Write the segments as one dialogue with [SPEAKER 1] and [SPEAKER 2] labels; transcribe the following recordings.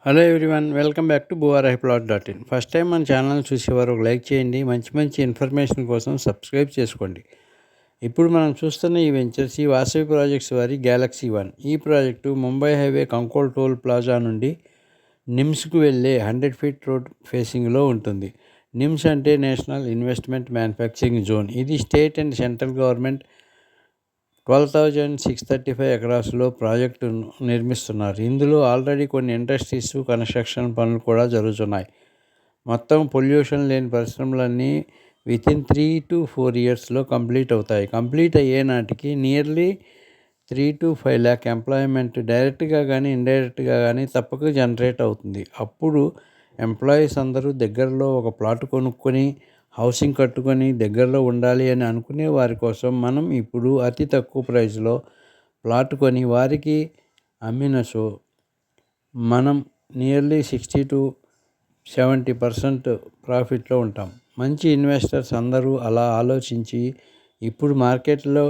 [SPEAKER 1] Hello everyone, welcome back to boaraiplot.in. First time మన channel చూసేవారు ఒక లైక్ చేయండి. మంచి ఇన్ఫర్మేషన్ కోసం సబ్స్క్రైబ్ చేసుకోండి. ఇప్పుడు మనం చూస్తున్న ఈ వెంచర్స్ ఈ వాసవి ప్రాజెక్ట్స్ వారి గ్యాలక్సీ 1. ఈ project Mumbai highway Kankol toll plaza నుండి నిమ్స్కు వెళ్ళే 100 ఫీట్ రోడ్ ఫేసింగ్లో ఉంటుంది. నిమ్స్ అంటే నేషనల్ ఇన్వెస్ట్మెంట్ మ్యానుఫ్యాక్చరింగ్ జోన్. ఇది స్టేట్ అండ్ సెంట్రల్ గవర్నమెంట్ 12,635 ఎకరాస్లో ప్రాజెక్టును నిర్మిస్తున్నారు. ఇందులో ఆల్రెడీ కొన్ని ఇండస్ట్రీస్, కన్స్ట్రక్షన్ పనులు కూడా జరుగుతున్నాయి. మొత్తం పొల్యూషన్ లేని పరిశ్రమలన్నీ వితిన్ 3 to 4 ఇయర్స్లో కంప్లీట్ అవుతాయి. కంప్లీట్ అయ్యే నాటికి నియర్లీ 3 to 5 lakh ఎంప్లాయ్మెంట్ డైరెక్ట్గా కానీ ఇండైరెక్ట్గా కానీ తప్పక జనరేట్ అవుతుంది. అప్పుడు ఎంప్లాయీస్ అందరూ దగ్గరలో ఒక ప్లాట్ కొనుక్కొని హౌసింగ్ కట్టుకొని దగ్గరలో ఉండాలి అని అనుకునే వారి కోసం మనం ఇప్పుడు అతి తక్కువ ప్రైస్లో ప్లాట్ కొని వారికి అమ్మినచో మనం నియర్లీ 60 to 70% ప్రాఫిట్లో ఉంటాం. మంచి ఇన్వెస్టర్స్ అందరూ అలా ఆలోచించి ఇప్పుడు మార్కెట్లో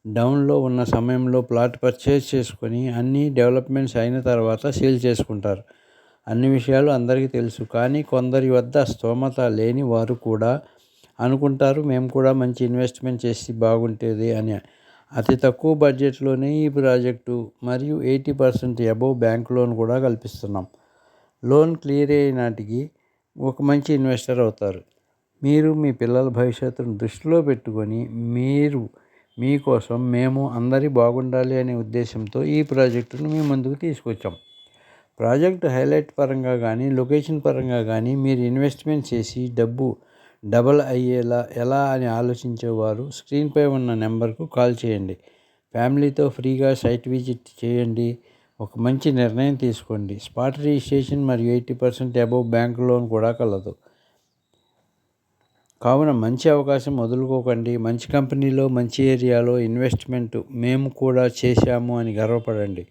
[SPEAKER 1] డౌన్లో ఉన్న సమయంలో ప్లాట్ పర్చేజ్ చేసుకొని అన్ని డెవలప్మెంట్స్ అయిన తర్వాత సేల్ చేసుకుంటారు. అన్ని విషయాలు అందరికీ తెలుసు. కానీ కొందరి వద్ద స్తోమత లేని వారు కూడా అనుకుంటారు మేము కూడా మంచి ఇన్వెస్ట్మెంట్ చేసి బాగుంటుంది అని. అతి తక్కువ బడ్జెట్లోనే ఈ ప్రాజెక్టు మరియు 80% అబోవ్ బ్యాంక్ లోన్ కూడా కల్పిస్తున్నాం. లోన్ క్లియర్ అయ్యే నాటికి ఒక మంచి ఇన్వెస్టర్ అవుతారు. మీరు మీ పిల్లల భవిష్యత్తును దృష్టిలో పెట్టుకొని మీకోసం మేము అందరి బాగుండాలి అనే ఉద్దేశంతో ఈ ప్రాజెక్టును మీ ముందుకు తీసుకొచ్చాం. ప్రాజెక్టు హైలైట్ పరంగా కానీ లొకేషన్ పరంగా కానీ మీరు ఇన్వెస్ట్మెంట్ చేసి డబ్బు డబల్ అయ్యేలా ఎలా అని ఆలోచించేవారు స్క్రీన్పై ఉన్న నెంబర్కు కాల్ చేయండి. ఫ్యామిలీతో ఫ్రీగా సైట్ విజిట్ చేయండి. ఒక మంచి నిర్ణయం తీసుకోండి. స్పాట్ రిజిస్ట్రేషన్ మరియు 80% అబోవ్ బ్యాంక్ లోన్ కూడా కలదు. కావున మంచి అవకాశం వదులుకోకండి. మంచి కంపెనీలో మంచి ఏరియాలో ఇన్వెస్ట్మెంట్ మేము కూడా చేశాము అని గర్వపడండి.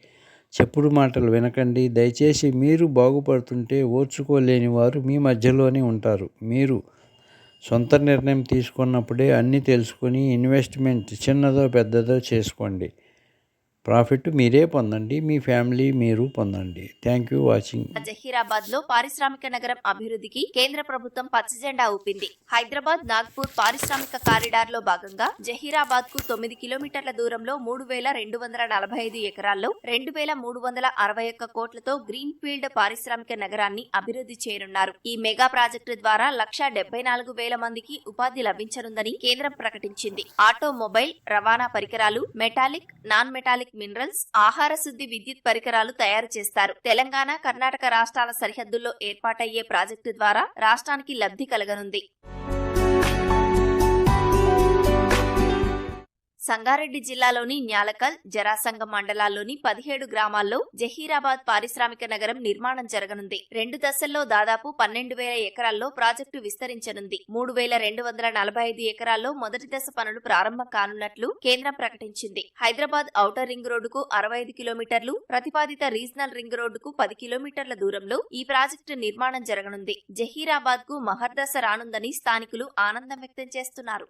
[SPEAKER 1] చెప్పుడు మాటలు వినకండి. దయచేసి మీరు బాగుపడుతుంటే ఓర్చుకోలేని వారు మీ మధ్యలోనే ఉంటారు. మీరు సొంత నిర్ణయం తీసుకున్నప్పుడే అన్నీ తెలుసుకొని ఇన్వెస్ట్మెంట్ చిన్నదో పెద్దదో చేసుకోండి. ప్రాఫిట్ మీరే పొందండి, మీ ఫ్యామిలీ మీరు పొందండి. Thank you watching.
[SPEAKER 2] జహీరాబాద్ లో పారిశ్రామిక నగరం అభివృద్ధికి కేంద్ర ప్రభుత్వం పచ్చజెండా ఊపింది. హైదరాబాద్ నాగ్పూర్ పారిశ్రామిక కారిడార్ లో భాగంగా జహీరాబాద్ కు 9 కిలోమీటర్ల దూరంలో 3,245 ఎకరాల్లో 2,361 కోట్లతో గ్రీన్ ఫీల్డ్ పారిశ్రామిక నగరాన్ని అభివృద్ధి చేయనున్నారు. ఈ మెగా ప్రాజెక్టు ద్వారా 1,74,000 మందికి ఉపాధి లభించనుందని కేంద్రం ప్రకటించింది. ఆటోమొబైల్, రవాణా పరికరాలు, మెటాలిక్, నాన్ మెటాలిక్ మినరల్స్, ఆహార శుద్ధి విద్యుత్ పరికరాలు తయారు చేస్తారు. తెలంగాణ, కర్ణాటక రాష్ట్రాల సరిహద్దుల్లో ఏర్పాటయ్యే ప్రాజెక్టు ద్వారా రాష్ట్రానికి లబ్ధి కలగనుంది. సంగారెడ్డి జిల్లాలోని న్యాలకల్, జరాసంగ మండలాల్లోని 17 గ్రామాల్లో జహీరాబాద్ పారిశ్రామిక నగరం నిర్మాణం జరగనుంది. 2 దశల్లో దాదాపు 12,000 ఎకరాల్లో ప్రాజెక్టు విస్తరించనుంది. 3,245 ఎకరాల్లో మొదటి దశ పనులు ప్రారంభం కానున్నట్లు కేంద్రం ప్రకటించింది. హైదరాబాద్ ఔటర్ రింగ్ రోడ్డుకు 65 కిలోమీటర్లు, ప్రతిపాదిత రీజనల్ రింగ్ రోడ్డుకు 10 కిలోమీటర్ల దూరంలో ఈ ప్రాజెక్టు నిర్మాణం జరగనుంది. జహీరాబాద్ కు మహర్దశ రానుందని స్థానికులు ఆనందం వ్యక్తం చేస్తున్నారు.